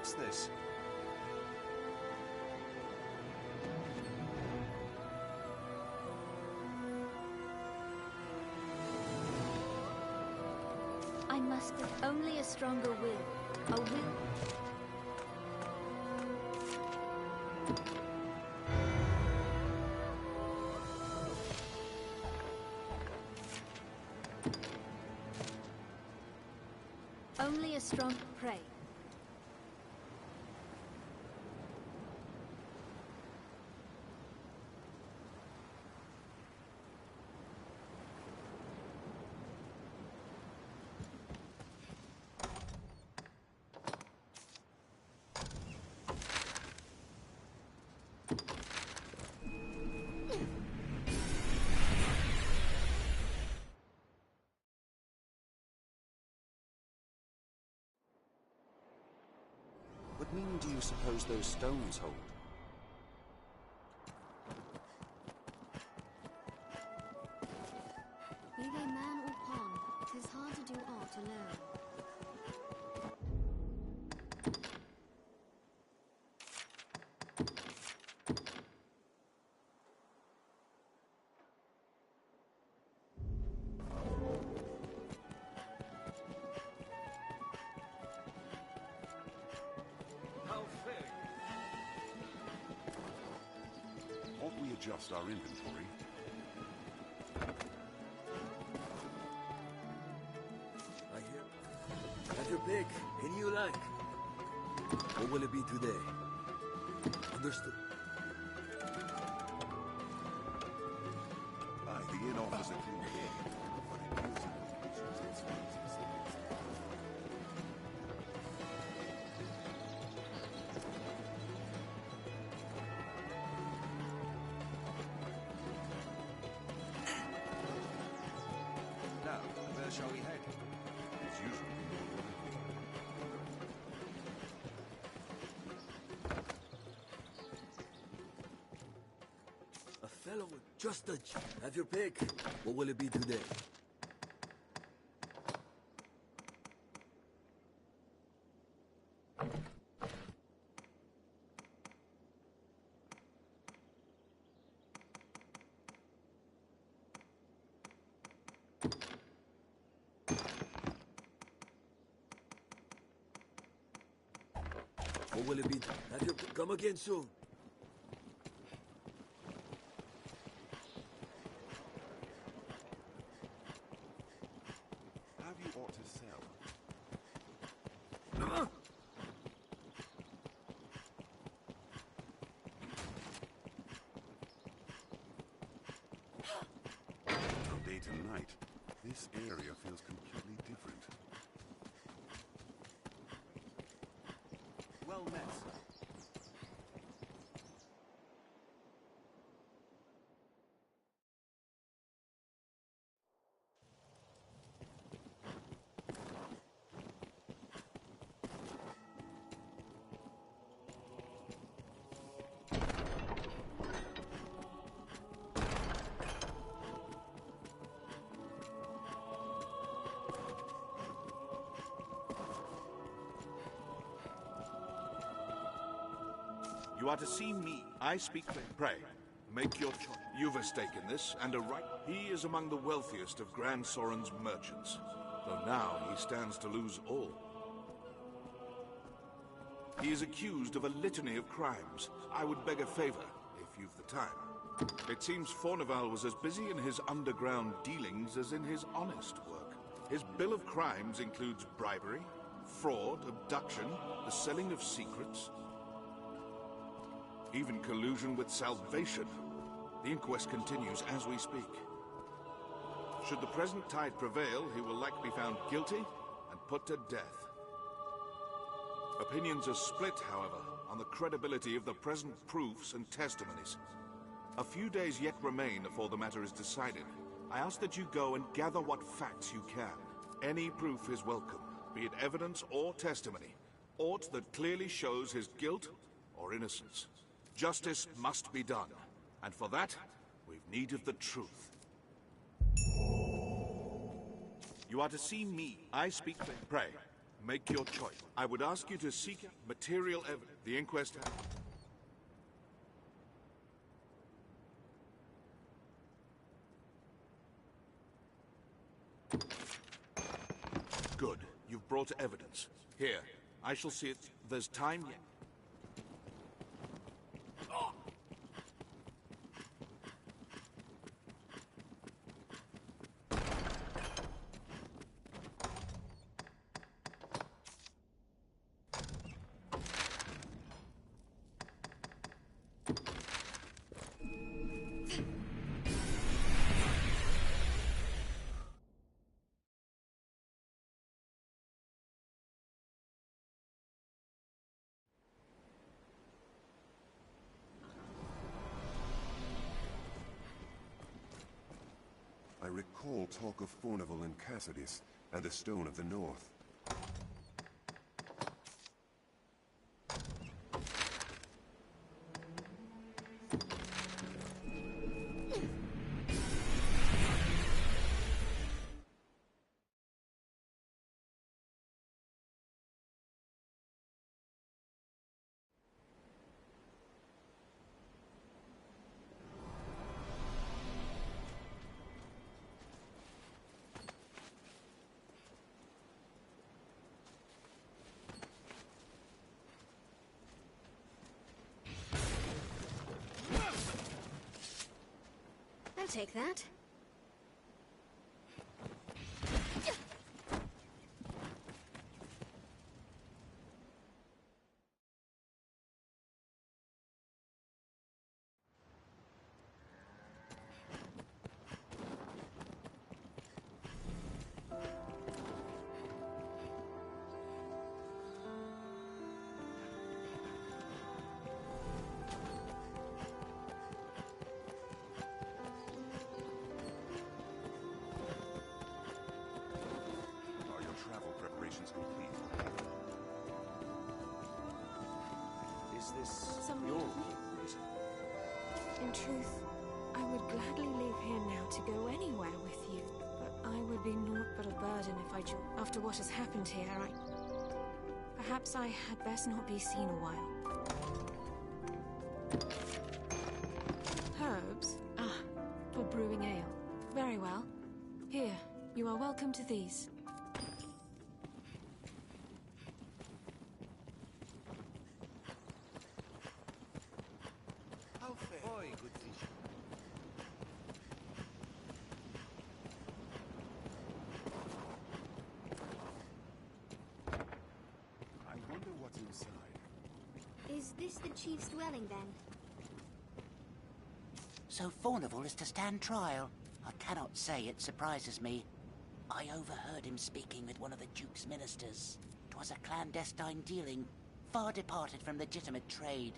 What's this? I must be only a stronger will. A will. Only a strong prey. What meaning do you suppose those stones hold? Be they man or pawn, 'tis hard to do aught alone. Ought we adjust our inventory? I hear. Have your pick. Any you like. What will it be today? Understood. Aye, the inn offers a clean game, but it deals in locations and specifics. Now, where shall we head? As usual. A fellow with just a... Have your pick. What will it be today? What will it be? Have your pick. Come again soon. Have you ought to sell? From day to night, this area feels completely different. Well met. You are to see me. I speak for him. Pray, make your choice. You've a stake in this, and a right. He is among the wealthiest of Grand Soren's merchants, though now he stands to lose all. He is accused of a litany of crimes. I would beg a favor, if you've the time. It seems Forneval was as busy in his underground dealings as in his honest work. His bill of crimes includes bribery, fraud, abduction, the selling of secrets, even collusion with Salvation. The inquest continues as we speak. Should the present tide prevail, he will likely be found guilty and put to death. Opinions are split, however, on the credibility of the present proofs and testimonies. A few days yet remain before the matter is decided. I ask that you go and gather what facts you can. Any proof is welcome, be it evidence or testimony, aught that clearly shows his guilt or innocence. Justice must be done, and for that, we've need of the truth. You are to see me. I speak for... Pray, Make your choice. I would ask you to seek material evidence. The inquest... Good. You've brought evidence. Here, I shall see it. There's time yet. I recall talk of Fornival and Cassardis, and the Stone of the North. I'll take that. Is this Some your reason? reason? In truth, I would gladly leave here now to go anywhere with you, but I would be naught but a burden if I after what has happened here, Perhaps I had best not be seen a while. Herbs? Ah, for brewing ale. Very well. Here, you are welcome to these. How fair. Boy, good fish. I wonder what's inside. Is this the chief's dwelling, then? So Fornival is to stand trial. I cannot say it surprises me. I overheard him speaking with one of the Duke's ministers. 'Twas a clandestine dealing, far departed from legitimate trade.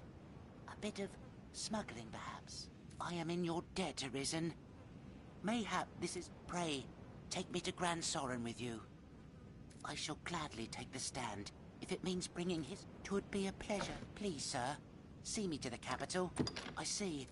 A bit of smuggling, perhaps. I am in your debt, Arisen. Mayhap this is pray. Take me to Grand Soren with you. I shall gladly take the stand. If it means bringing his... 'Twould be a pleasure. Please, sir. See me to the capital. I see.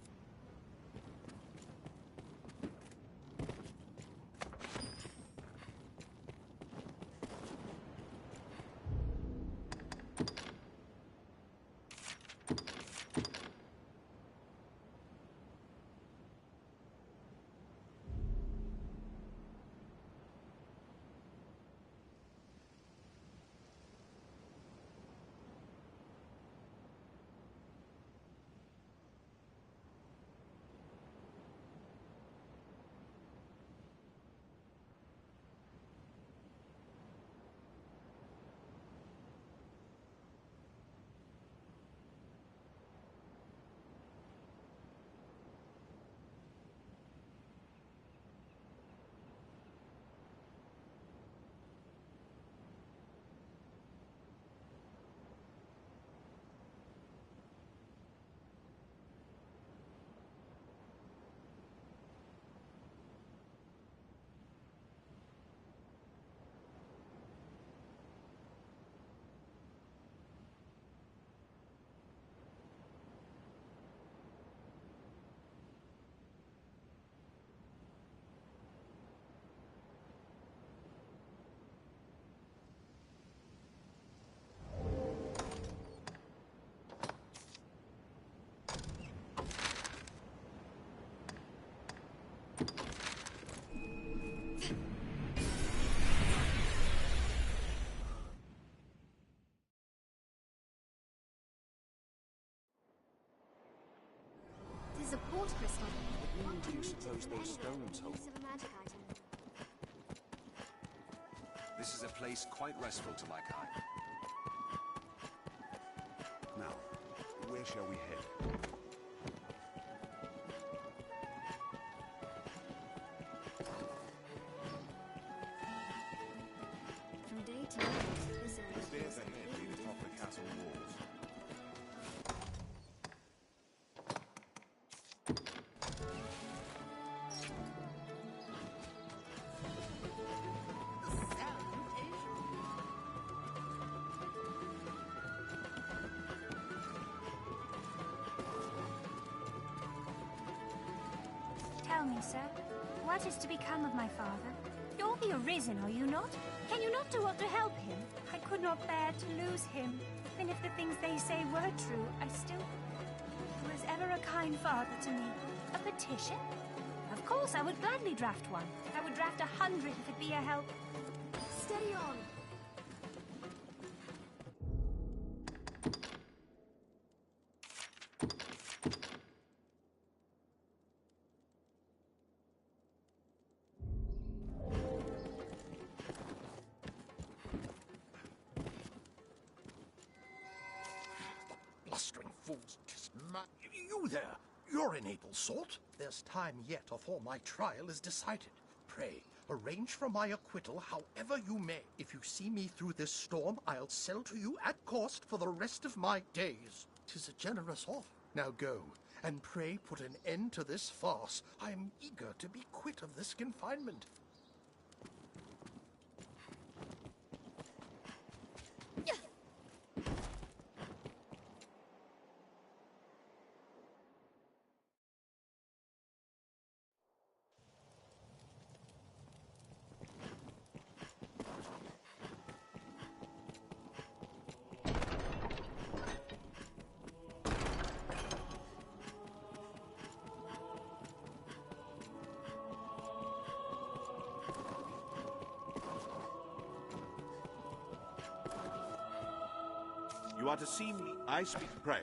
There's a port crystal. What do you suppose those stones hold? Use of a magic item. This is a place quite restful to my kind. Now, where shall we head? From day to night, this area Stairs feels like ahead a lead big atop the castle walls. Tell me, sir, what is to become of my father? You're the Arisen, are you not? Can you not do aught to help him? I could not bear to lose him. Even if the things they say were true, I still... He was ever a kind father to me. A petition? Of course, I would gladly draft one. I would draft 100 if it be a help. Steady on! Blustering fools, 'tis you there! You're an able sort. There's time yet afore my trial is decided. Pray, arrange for my acquittal however you may. If you see me through this storm, I'll sell to you at cost for the rest of my days. 'Tis a generous offer. Now go, and pray put an end to this farce. I am eager to be quit of this confinement. You are to see me. I speak. Pray.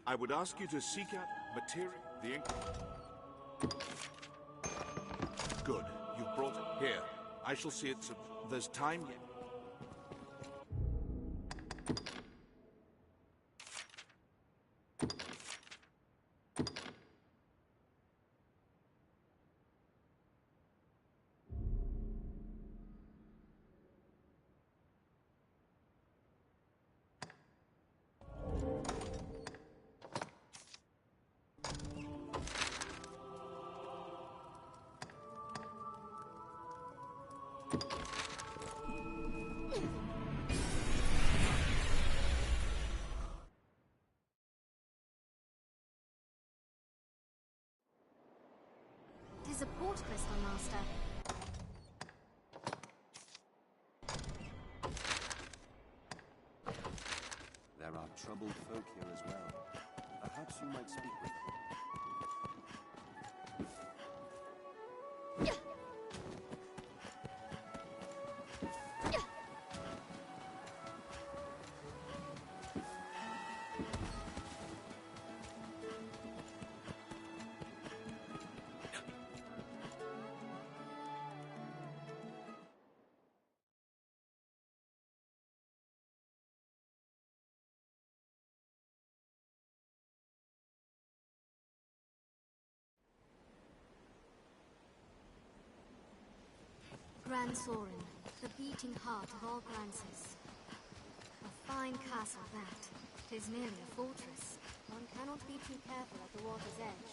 I would ask you to seek out material. The ink. Good. You've brought it. Here. I shall see it. There's time yet. There's a port crystal, Master. There are troubled folk here as well. Perhaps you might speak with them. Grand Sorin, the beating heart of all Gransys. A fine castle, that. 'Tis nearly a fortress. One cannot be too careful at the water's edge.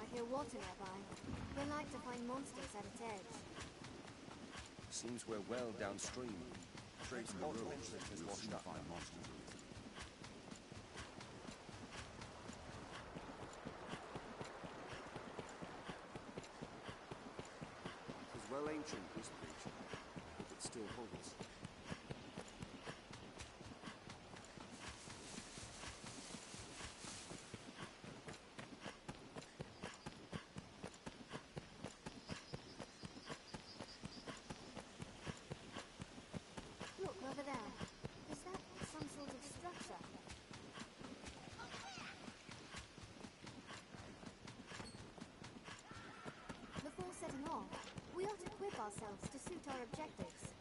I hear water nearby. We like to find monsters at its edge. Seems we're well downstream. Trace the ruins that has washed up by monsters. Well ancient, this bridge, but it still holds. ourselves to suit our objectives.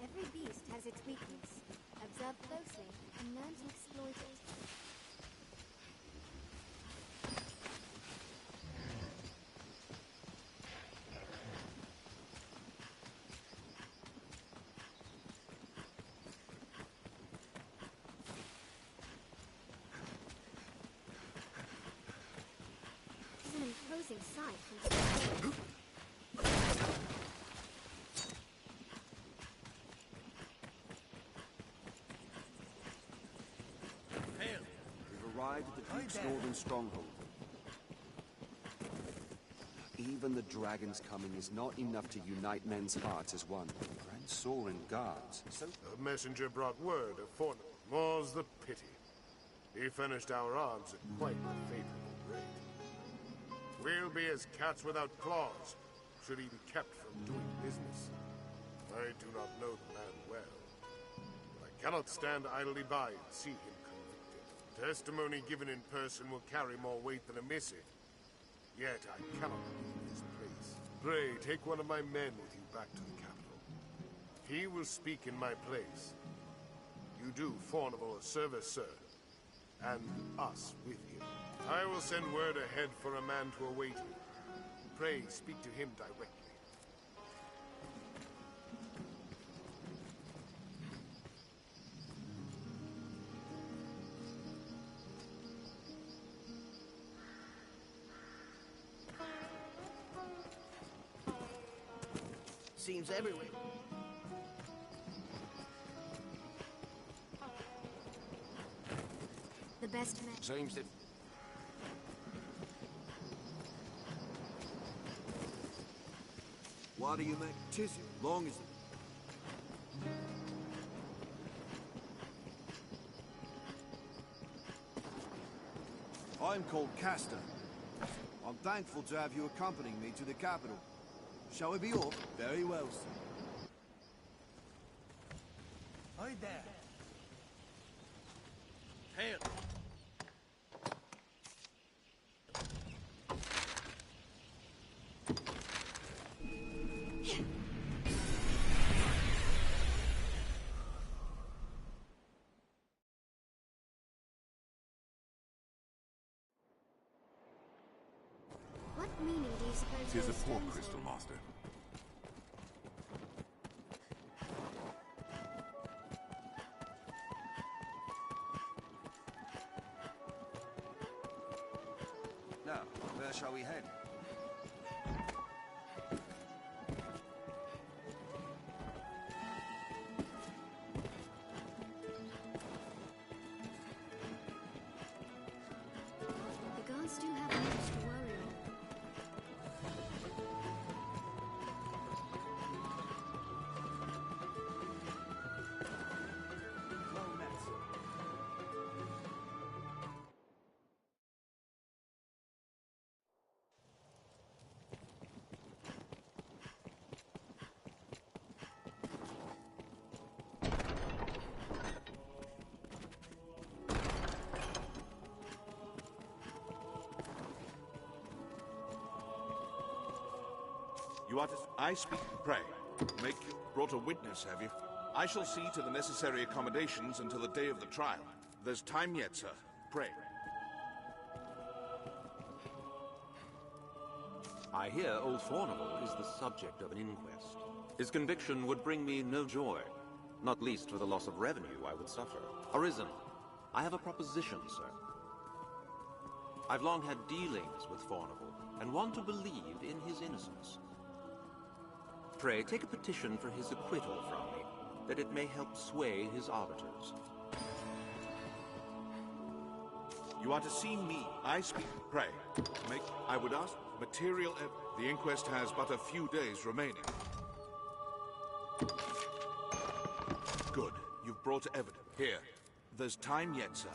Every beast has its weakness. Observe closely and learn to exploit it. It's an imposing sight from space. We've arrived at the Duke's northern stronghold. Even the dragon's coming is not enough to unite men's hearts as one. Grandsorin guards. So A messenger brought word of Fortnum. More's the pity. He furnished our arms at quite a favorable rate. We'll be as cats without claws, should he be kept from doing business. I do not know the man well, but I cannot stand idly by and see him convicted. Testimony given in person will carry more weight than a missive. Yet I cannot leave this place. Pray, take one of my men with you back to the capital. He will speak in my place. You do Fornival a service, sir, and us with him. I will send word ahead for a man to await you. Pray, speak to him directly. Seems everywhere. The best men. seems that Why do you make tissue? Long as I'm called Castor. I'm thankful to have you accompanying me to the capital. Shall we be off? Very well, sir. Hi there. Hail. What meaning do you suppose Tis a those poor stones crystal, hold? master. now, where shall we head? The guards do have much to worry on. You are to... I speak, pray. Make you brought a witness, have you? I shall see to the necessary accommodations until the day of the trial. There's time yet, sir. Pray. I hear old Fornival is the subject of an inquest. His conviction would bring me no joy, not least for the loss of revenue I would suffer. Arisen, I have a proposition, sir. I've long had dealings with Fornival, and want to believe in his innocence. Pray, take a petition for his acquittal from me, that it may help sway his arbiters. You are to see me. I speak, pray. Make... I would ask material... The inquest has but a few days remaining. Good. You've brought evidence. Here. There's time yet, sir.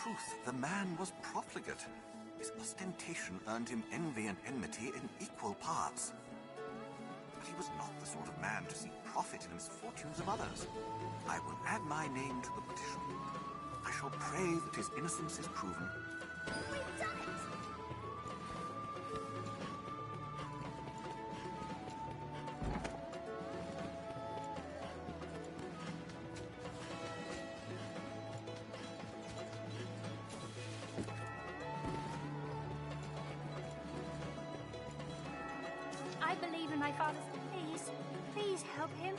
truth, the man was profligate. His ostentation earned him envy and enmity in equal parts. But he was not the sort of man to seek profit in the misfortunes of others. I will add my name to the petition. I shall pray that his innocence is proven. We've done it! I believe in my father's... Please help him.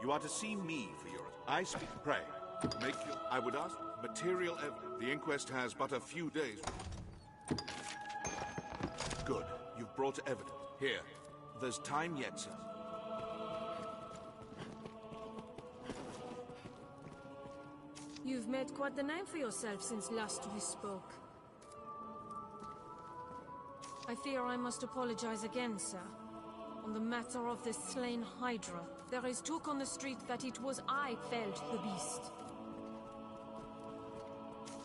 You are to see me for your... I speak... Pray, make your... I would ask material evidence. The inquest has but a few days. Good. You've brought evidence. Here. There's time yet, sir. You've made quite the name for yourself since last we spoke. I fear I must apologize again, sir. On the matter of the slain Hydra, there is talk on the street that it was I felled the beast.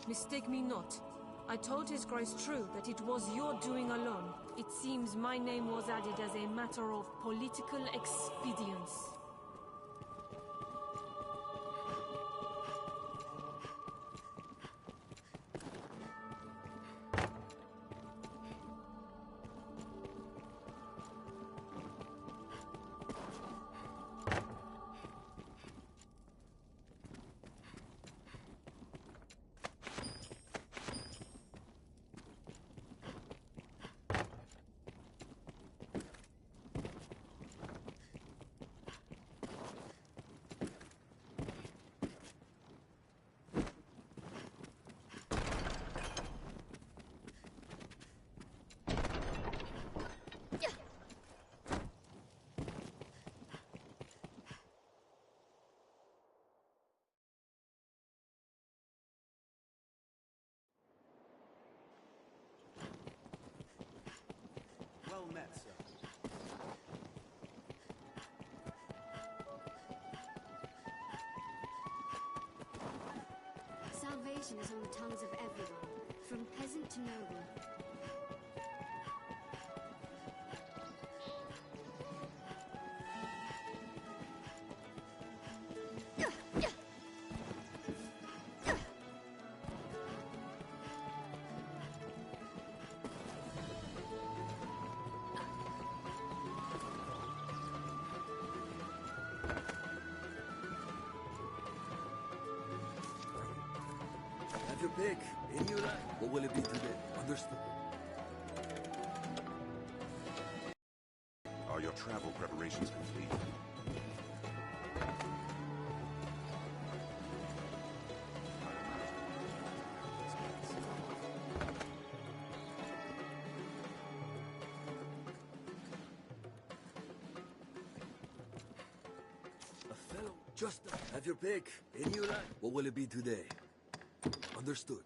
Mistake me not. I told His Grace true that it was your doing alone. It seems my name was added as a matter of political expedience. Well met, sir. Salvation is on the tongues of everyone, from peasant to noble. Have your pick. Any you like. What will it be today? Understood. Are your travel preparations complete? A fellow just... Have your pick. Any you like. What will it be today? Understood.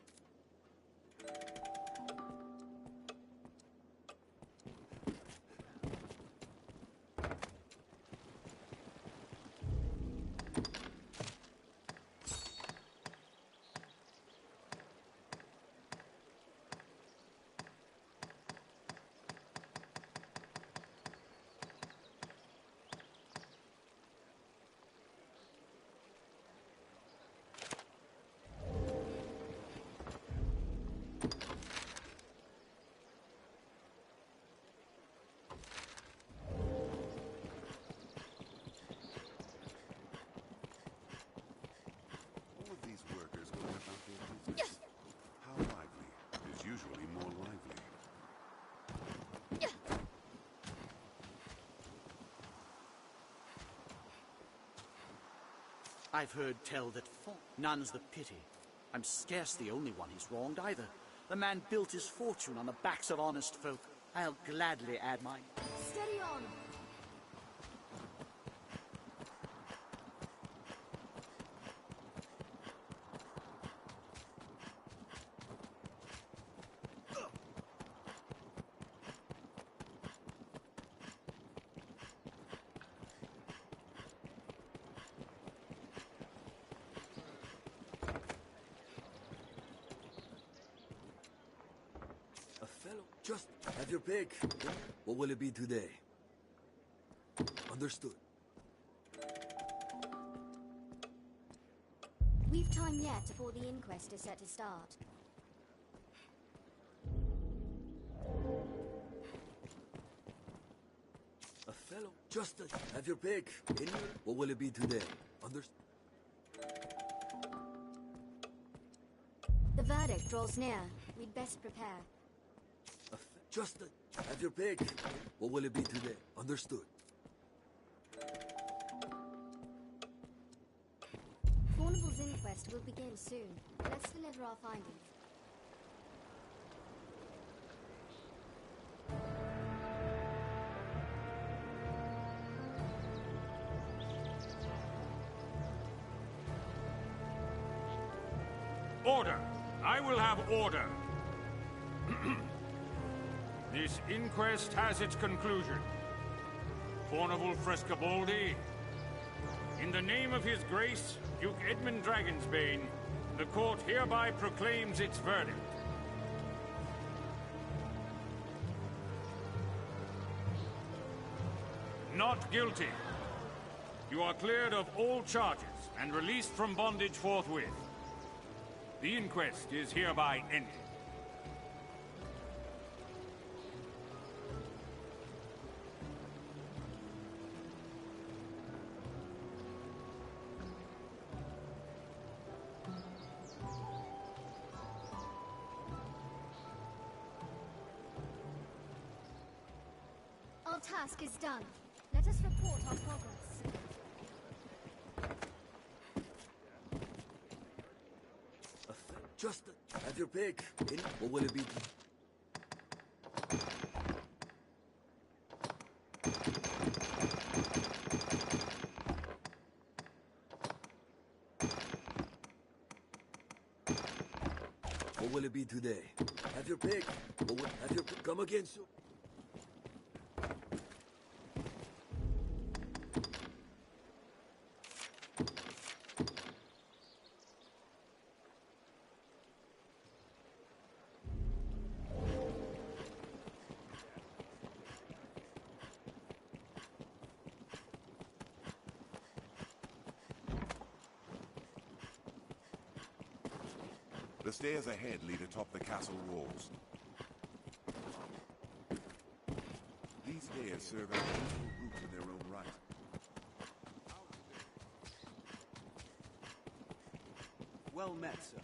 I've heard tell that none's the pity. I'm scarce the only one he's wronged either. The man built his fortune on the backs of honest folk. I'll gladly add mine. Steady on! A fellow, just have your pick. What will it be today? Understood. We've time yet before the inquest is set to start. A fellow, just have your pick. What will it be today? Understood. The verdict draws near. We'd best prepare. Just have your pick. What will it be today? Understood. Fornival's inquest will begin soon. Let's deliver our findings. Order! I will have order! This inquest has its conclusion. Fornival Frescobaldi, in the name of His Grace, Duke Edmun Dragonsbane, the court hereby proclaims its verdict. Not guilty. You are cleared of all charges and released from bondage forthwith. The inquest is hereby ended. Our task is done. Let us report our progress. Just have your pick. What will it be? What will it be today? Have your pick. Have your pick. Come again soon. The stairs ahead lead atop the castle walls. These stairs serve as a useful route in their own right. Well met, sir.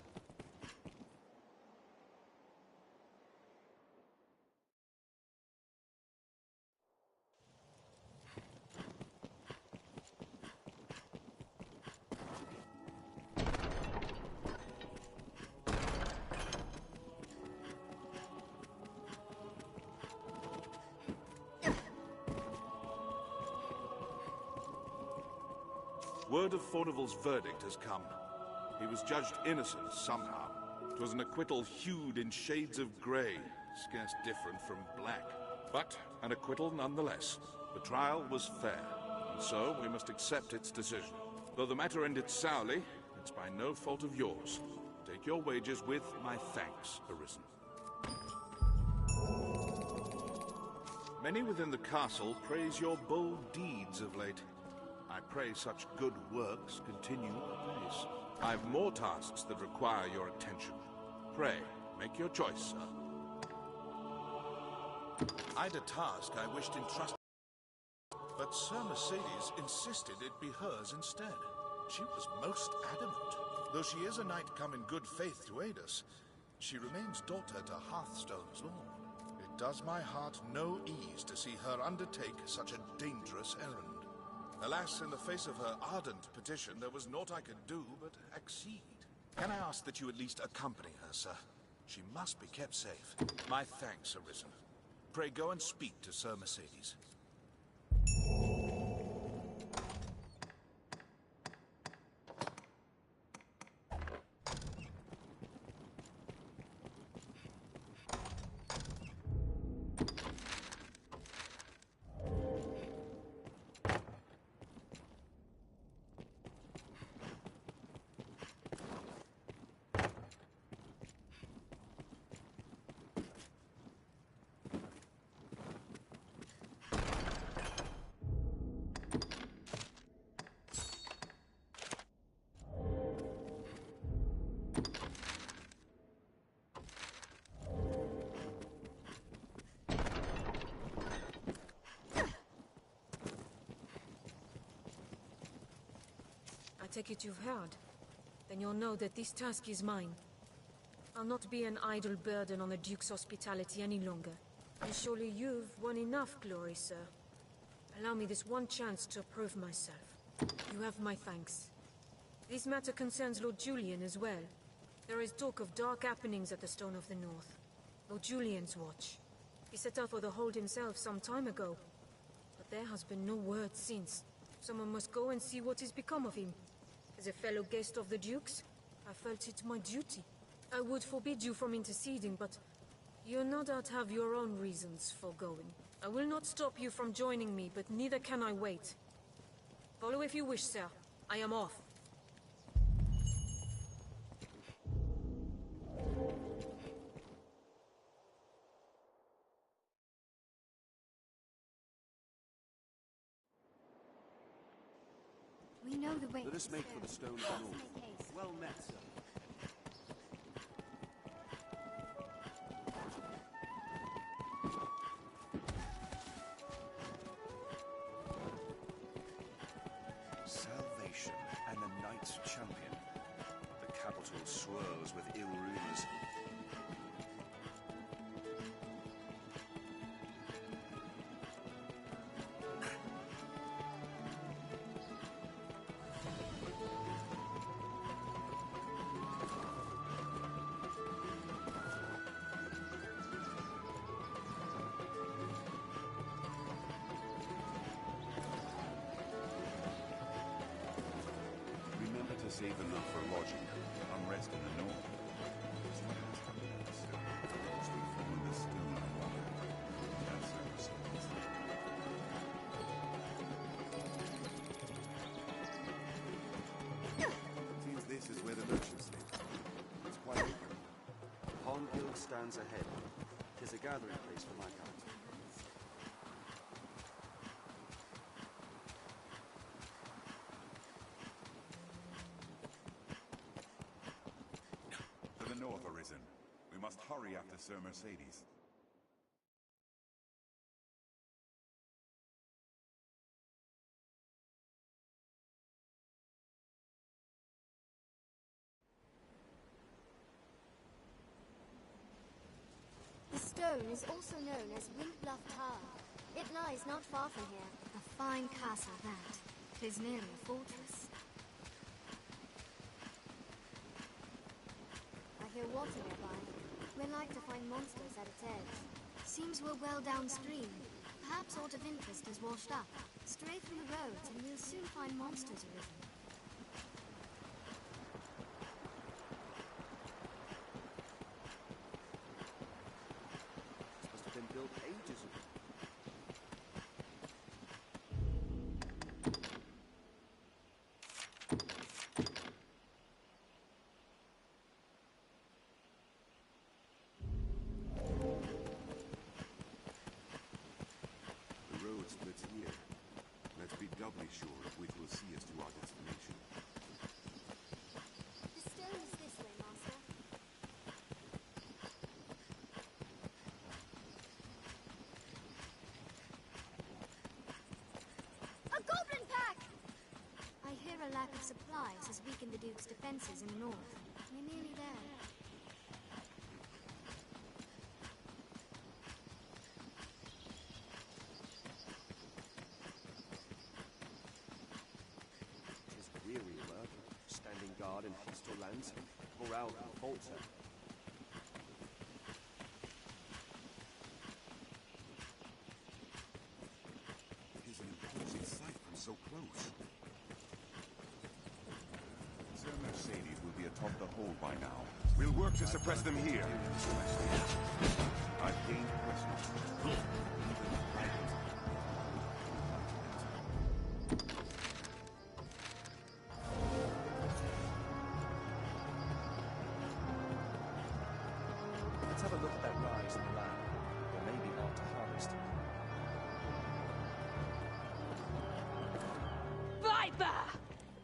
Word of Fornival's verdict has come. He was judged innocent somehow. 'Twas an acquittal hued in shades of grey, scarce different from black. But an acquittal nonetheless. The trial was fair, and so we must accept its decision. Though the matter ended sourly, it's by no fault of yours. Take your wages with my thanks, Arisen. Many within the castle praise your bold deeds of late. I pray such good works continue apace. I've more tasks that require your attention. Pray, make your choice, sir. I'd a task I wished entrusted, but Sir Mercedes insisted it be hers instead. She was most adamant. Though she is a knight come in good faith to aid us, she remains daughter to Hearthstone's lord. It does my heart no ease to see her undertake such a dangerous errand. Alas, in the face of her ardent petition, there was naught I could do but accede. Can I ask that you at least accompany her, sir? She must be kept safe. My thanks, Arisen. Pray go and speak to Sir Mercedes. I take it you've heard. Then you'll know that this task is mine. I'll not be an idle burden on the Duke's hospitality any longer. And surely you've won enough glory, sir. Allow me this one chance to prove myself. You have my thanks. This matter concerns Lord Julian as well. There is talk of dark happenings at the Stone of the North. Lord Julian's watch. He set out for the hold himself some time ago. But there has been no word since. Someone must go and see what has become of him. As a fellow guest of the Duke's, I felt it my duty. I would forbid you from interceding, but you no doubt have your own reasons for going. I will not stop you from joining me, but neither can I wait. Follow if you wish, sir. I am off. We know the way. Let us make for the Stone of the North. Well met, sir. Salvation and a knight's champion. The capital swirls with ill rumors. Save enough for lodging. Unrest in the north. As we fall in the stone of water. That's our response. Seems this is where the merchants live. It's quite open. Pond Guild stands ahead. 'Tis a gathering place for my kind. Arisen. We must hurry after Sir Mercedes. The stone is also known as Windbluff Tower. It lies not far from here. A fine castle that. 'Tis nearly a fortress. I hear water nearby. We like to find monsters at its edge. Seems we're well downstream. Perhaps aught of interest has washed up. Stray through the roads and we'll soon find monsters arisen. This must have been built ages ago. Doubly sure if we will see us to our destination. The stone is this way, Master. A goblin pack! I hear a lack of supplies has weakened the Duke's defenses in the north. We're nearly there. Standing guard in hostile lands, morale can falter. Sir Mercedes will be atop the hold by now. We'll work to suppress them here. I've gained presence. Let's have a look at that rise in the land. There may be art to harvest. Viper!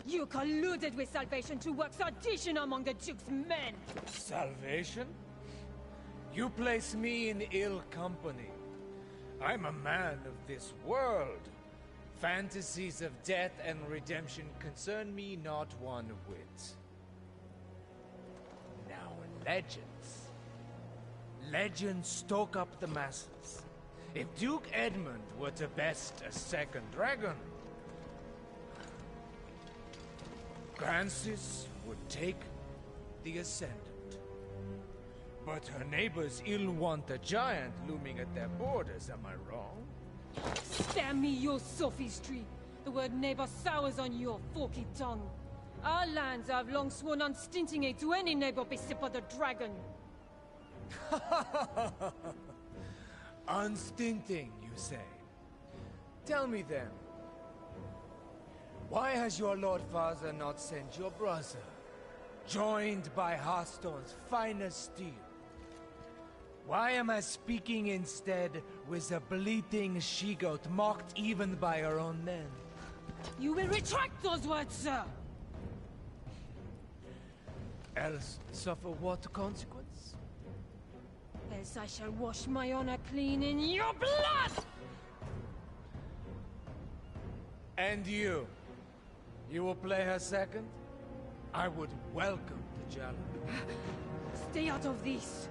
You colluded with Salvation to work sedition among the Duke's men! Salvation? You place me in ill company. I'm a man of this world. Fantasies of death and redemption concern me not one whit. Now legends. Legends stoke up the masses. If Duke Edmund were to best a second dragon, Gransys would take the Ascendant. But her neighbors ill want a giant looming at their borders, am I wrong? Spare me your sophistry! The word neighbor sours on your forky tongue. Our lands have long sworn unstinting aid to any neighbor beset by the dragon. Unstinting, you say? Tell me then, why has your Lord Father not sent your brother, joined by Hearthstone's finest steel? Why am I speaking instead with a bleating she-goat mocked even by her own men? You will retract those words, sir! Else suffer what consequence? Else I shall wash my honor clean in your blood! And you? You will play her second? I would welcome the challenge. Stay out of this!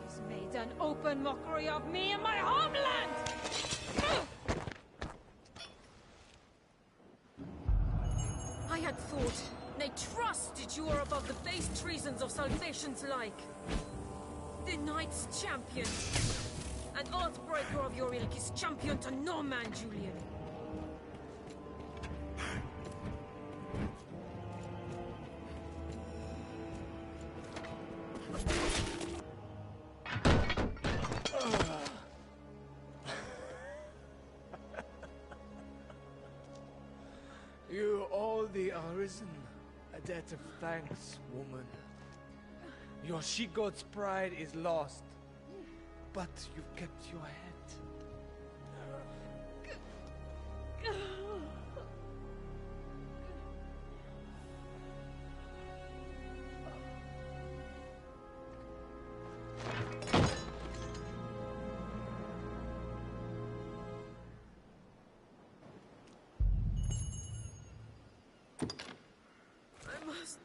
He's made an open mockery of me and my homeland! I had thought, nay trusted you were above the base treasons of Salvation's like. The Knight's champion. An oathbreaker of your ilk is champion to no man, Julian. You owe the Arisen a debt of thanks, woman. Your she-goat's pride is lost, but you've kept your head.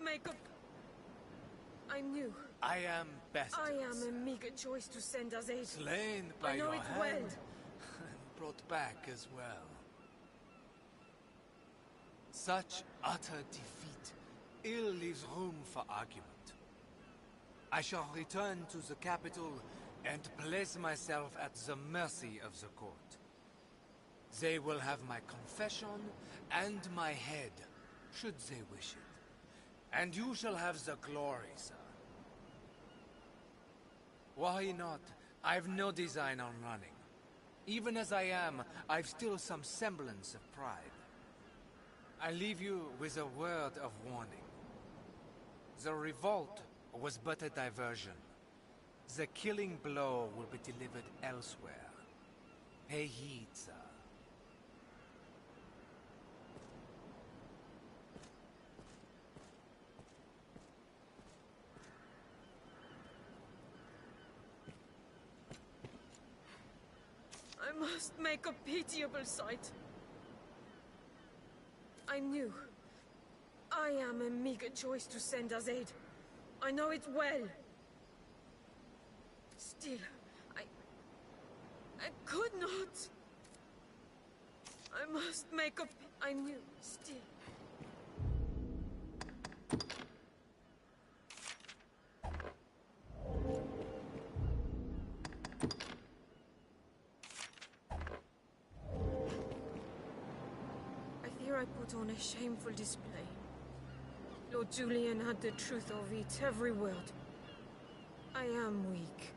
Make up. I knew. I am best. I am a meager choice to send as aid. Slain by I know your it hand, well. and brought back as well. Such utter defeat ill leaves room for argument. I shall return to the capital and place myself at the mercy of the court. They will have my confession and my head, should they wish it. And you shall have the glory, sir. Why not? I've no design on running. Even as I am, I've still some semblance of pride. I leave you with a word of warning. The revolt was but a diversion. The killing blow will be delivered elsewhere. Pay heed, sir. I must make a pitiable sight. I knew. I am a meager choice to send as aid. I know it well. Still, I could not. I must make a... I knew, still. I put on a shameful display. Lord Julian had the truth of it, every word. I am weak.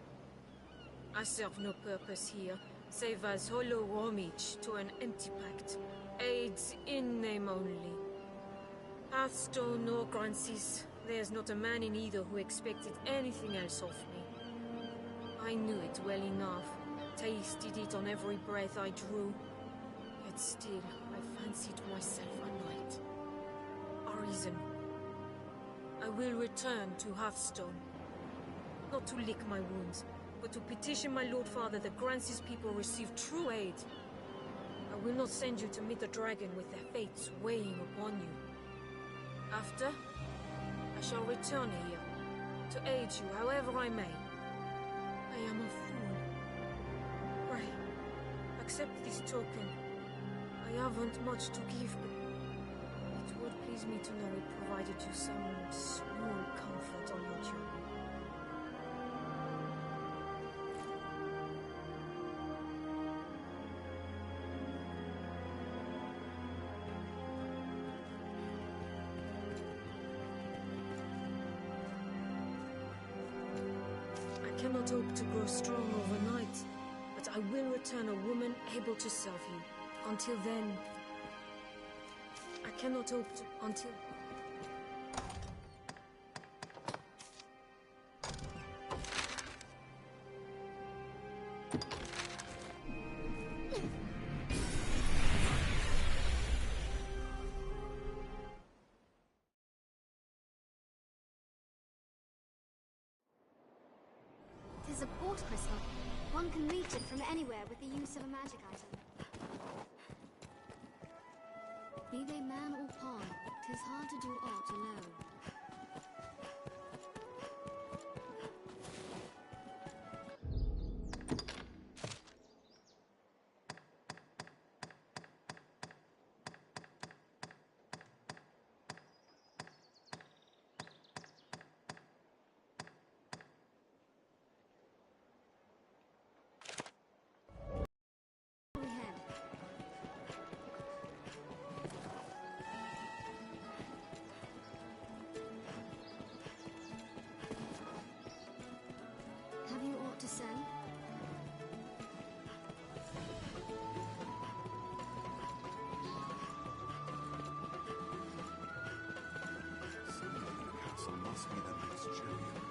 I serve no purpose here, save as hollow homage to an empty pact. Aids in name only. Hearthstone or Gransys, there's not a man in either who expected anything else of me. I knew it well enough, tasted it on every breath I drew. Yet still, I fancied myself a knight. Arisen. I will return to Hearthstone. Not to lick my wounds, but to petition my Lord Father that Gransys people receive true aid. I will not send you to meet the dragon with their fates weighing upon you. After, I shall return here, to aid you however I may. I am a fool. Pray, accept this token. I haven't much to give, but it would please me to know it provided you some small comfort on your journey. I cannot hope to grow strong overnight, but I will return a woman able to serve you. Until then, I cannot hope to... until... It is a port crystal. One can reach it from anywhere with the use of a magic item. Be they man or pawn, 'tis hard to do aught alone. Have you aught to sell? Someone in the castle must be the next champion.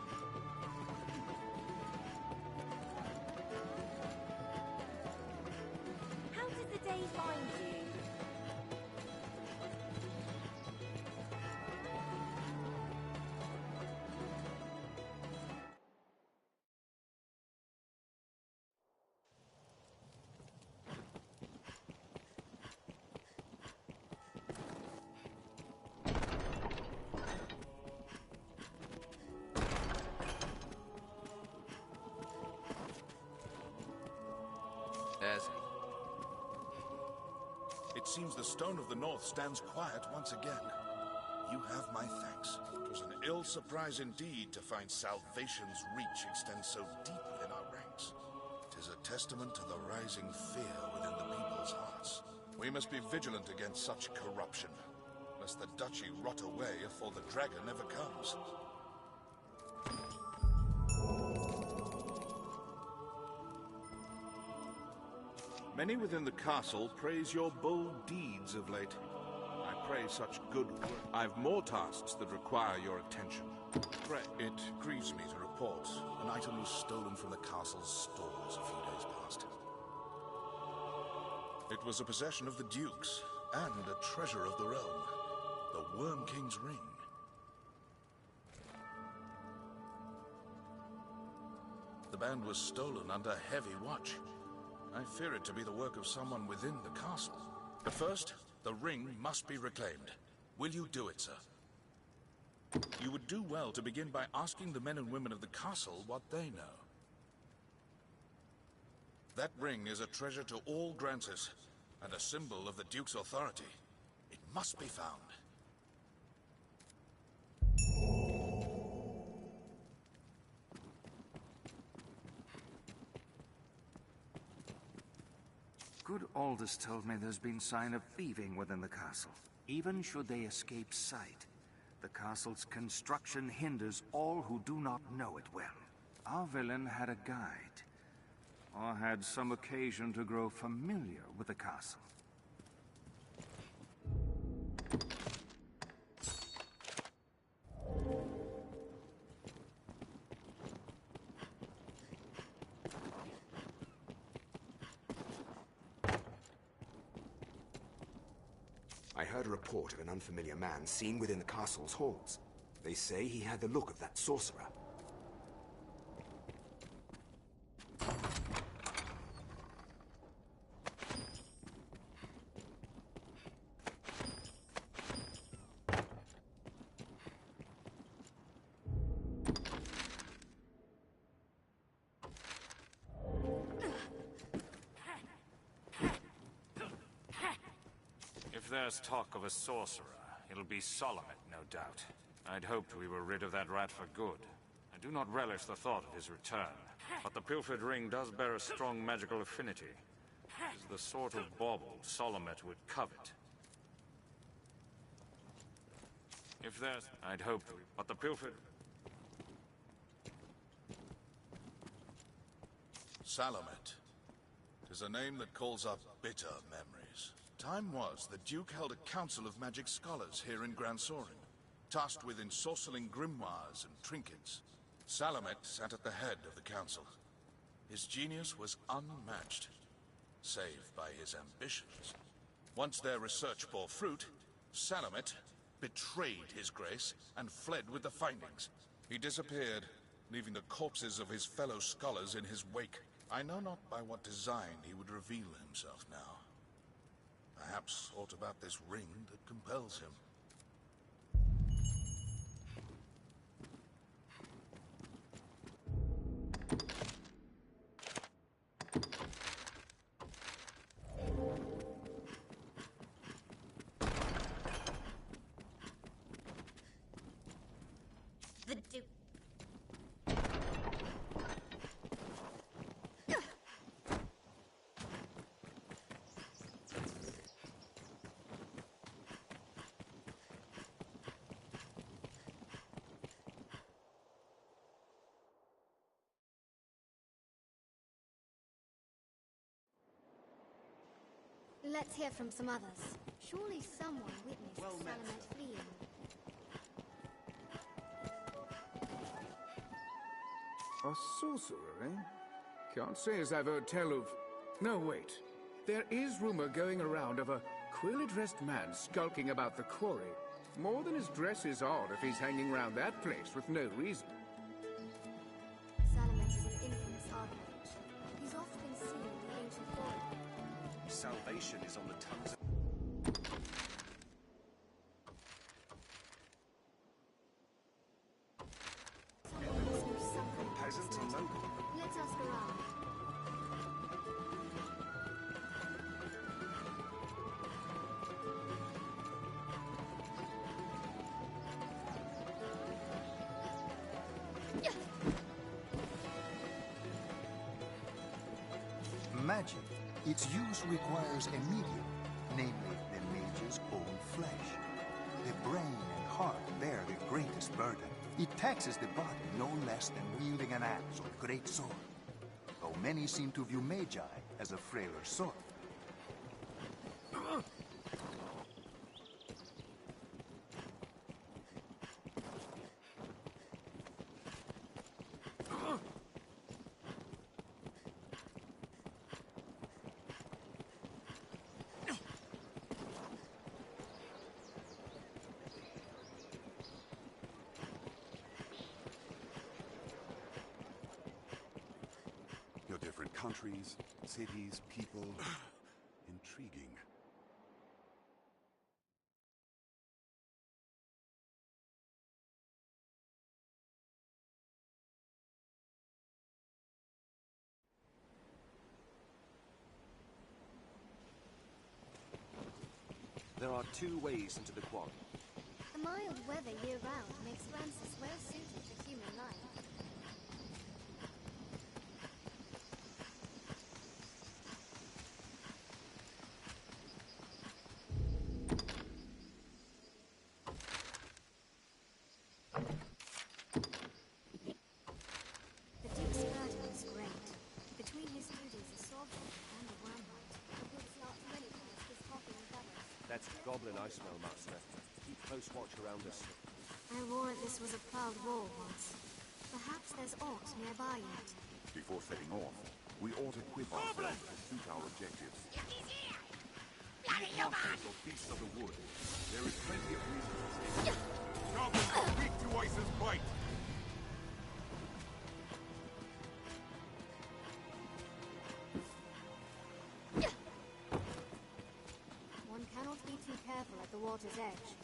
How did the day find you? It seems the Stone of the North stands quiet once again. You have my thanks. It was an ill surprise indeed to find salvation's reach extend so deep within our ranks. It is a testament to the rising fear within the people's hearts. We must be vigilant against such corruption, lest the duchy rot away afore the dragon ever comes. Many within the castle praise your bold deeds of late. I pray such good work. I've more tasks that require your attention. Pray. It grieves me to report an item was stolen from the castle's stores a few days past. It was a possession of the Duke's and a treasure of the realm, the Worm King's ring. The band was stolen under heavy watch. I fear it to be the work of someone within the castle. But first, the ring must be reclaimed. Will you do it, sir? You would do well to begin by asking the men and women of the castle what they know. That ring is a treasure to all Gransys, and a symbol of the Duke's authority. It must be found. good Aldous told me there's been sign of thieving within the castle. Even should they escape sight, the castle's construction hinders all who do not know it well. Our villain had a guide, or had some occasion to grow familiar with the castle. I heard a report of an unfamiliar man seen within the castle's halls. They say he had the look of that sorcerer. If there's talk of a sorcerer, it'll be Salomet, no doubt. I'd hoped we were rid of that rat for good. I do not relish the thought of his return, but the pilfered ring does bear a strong magical affinity. It is the sort of bauble Salomet would covet. If there's... I'd hoped we... But the pilfered... Salomet. 'Tis a name that calls up bitter memories. Time was the Duke held a council of magic scholars here in Gransorin, tasked with ensorceling grimoires and trinkets. Salomet sat at the head of the council. His genius was unmatched, save by his ambitions. Once their research bore fruit, Salomet betrayed his grace and fled with the findings. He disappeared, leaving the corpses of his fellow scholars in his wake. I know not by what design he would reveal himself now. Perhaps aught about this ring that compels him. The Duke. Let's hear from some others. Surely someone witnessed Salomet fleeing. A sorcerer, eh? Can't say as I've heard tell of... No, wait. There is rumor going around of a queerly-dressed man skulking about the quarry. More than his dress is odd if he's hanging around that place with no reason. Salomet is an infamous archmage. He's often been seen in the ancient forest. Salvation is on the tongues of... Peasants and local. Let's ask around. Magic. Its use requires a medium, namely the mage's own flesh. The brain and heart bear the greatest burden. It taxes the body no less than wielding an axe or great sword, though many seem to view magi as a frailer sort. Your different countries, cities, people. Intriguing. There are two ways into the quarry. The mild weather year-round makes Gransys well suited to human life. goblin I smell, Master. Keep close watch around us. I warrant this was a proud wall once. Perhaps there's aught nearby yet. Before setting off, we ought to equip ourselves to suit our objectives. Monsters or beasts of the wood. There is plenty of reason to stay. Goblins are weak to Ice's bite. One cannot be too careful at the water's edge.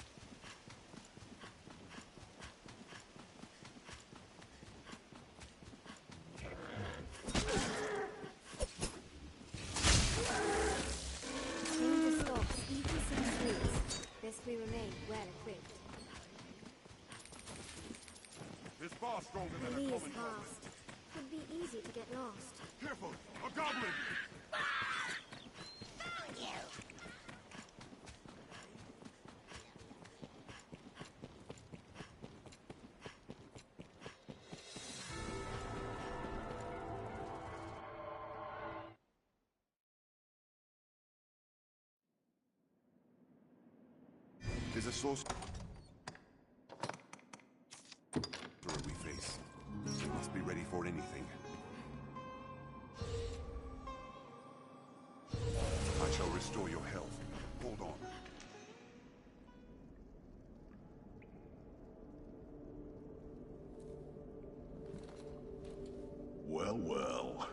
We remain well equipped. This bar stronger than The a lee is common fast. Could be easy to get lost. Careful! A goblin! Found you! There's a source we face. We must be ready for anything. I shall restore your health. Hold on. Well, well.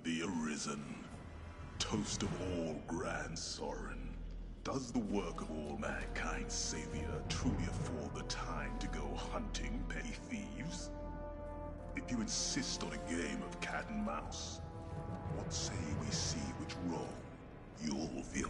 The Arisen. Toast of all Grand Sorin. Does the work of all mankind's savior truly afford the time to go hunting petty thieves? If you insist on a game of cat and mouse, what say we see which role you'll fill?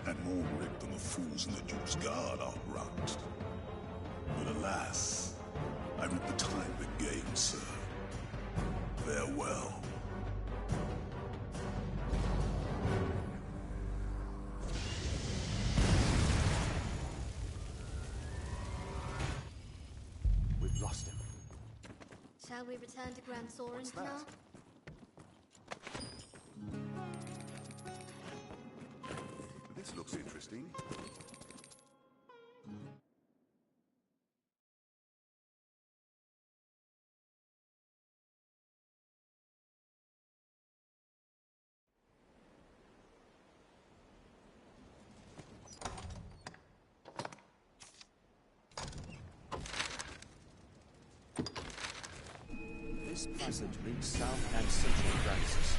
And more ripped than the fools in the Duke's Guard outrun. But alas, I'm at the time of the game, sir. Farewell. We've lost him. Shall we return to Grand Sorin now? This looks interesting. This passage links south and central Gransys.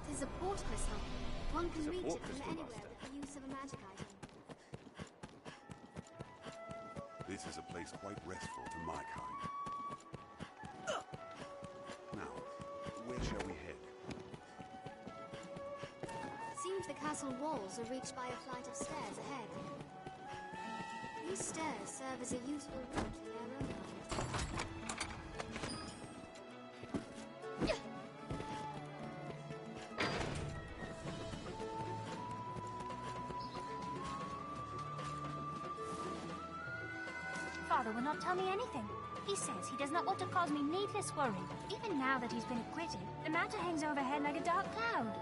Tis a port crystal. One can It's a reach port it from crystal, anywhere Master. with the use of a magic item. This is a place quite restful to my kind. Now, where shall we head? Seems the castle walls are reached by a flight of stairs ahead. These stairs serve as a useful route in their own right. Father will not tell me anything. He says he does not want to cause me needless worry. Even now that he's been acquitted, the matter hangs overhead like a dark cloud.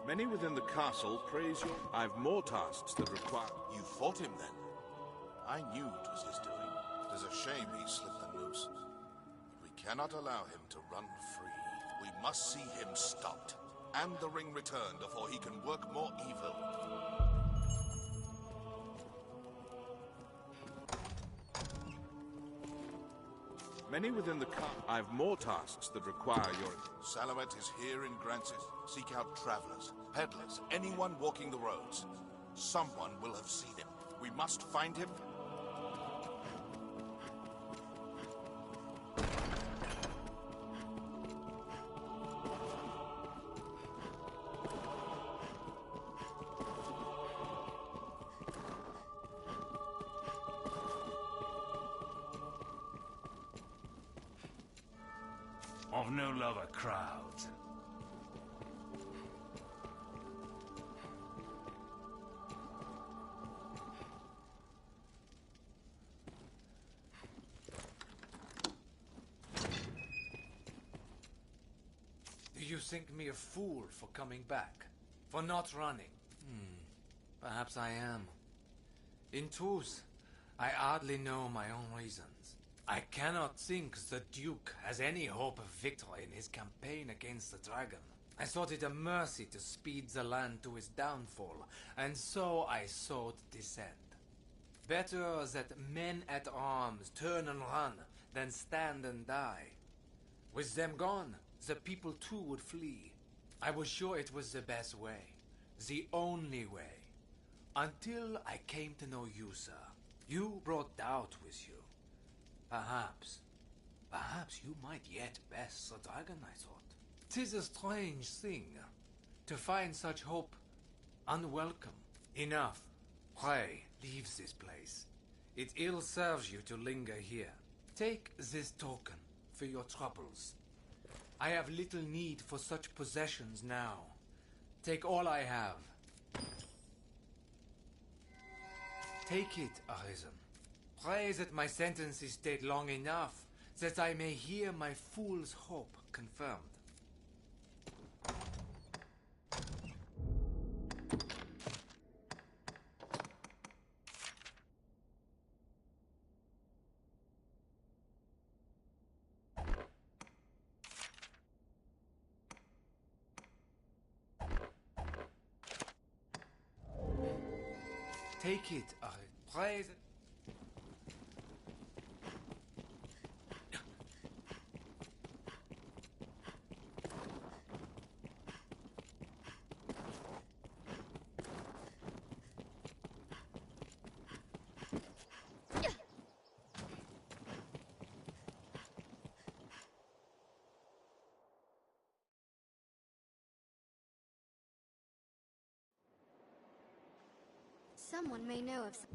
Many within the castle praise you. I've more tasks that require... You fought him then? I knew it was his doing. It is a shame he slipped them loose. But we cannot allow him to run free. We must see him stopped. and the ring returned before he can work more evil. Many within the I have more tasks that require your... Salomet is here in Gransys. Seek out travelers, peddlers, anyone walking the roads. Someone will have seen him. We must find him. I've no love of crowds. Do you think me a fool for coming back? For not running? Perhaps I am. In truth, I hardly know my own reasons. I cannot think the Duke has any hope of victory in his campaign against the dragon. I thought it a mercy to speed the land to its downfall, and so I sought dissent. Better that men-at-arms turn and run than stand and die. With them gone, the people too would flee. I was sure it was the best way, the only way. Until I came to know you, sir. You brought doubt with you. Perhaps you might yet best the dragon, I thought. 'Tis a strange thing, to find such hope unwelcome. Enough. Pray, leave this place. It ill serves you to linger here. Take this token for your troubles. I have little need for such possessions now. Take all I have. Take it, Arisen. Pray that my sentence is stayed long enough, that I may hear my fool's hope confirmed. Take it, Arisen. Pray that... Someone may know of some...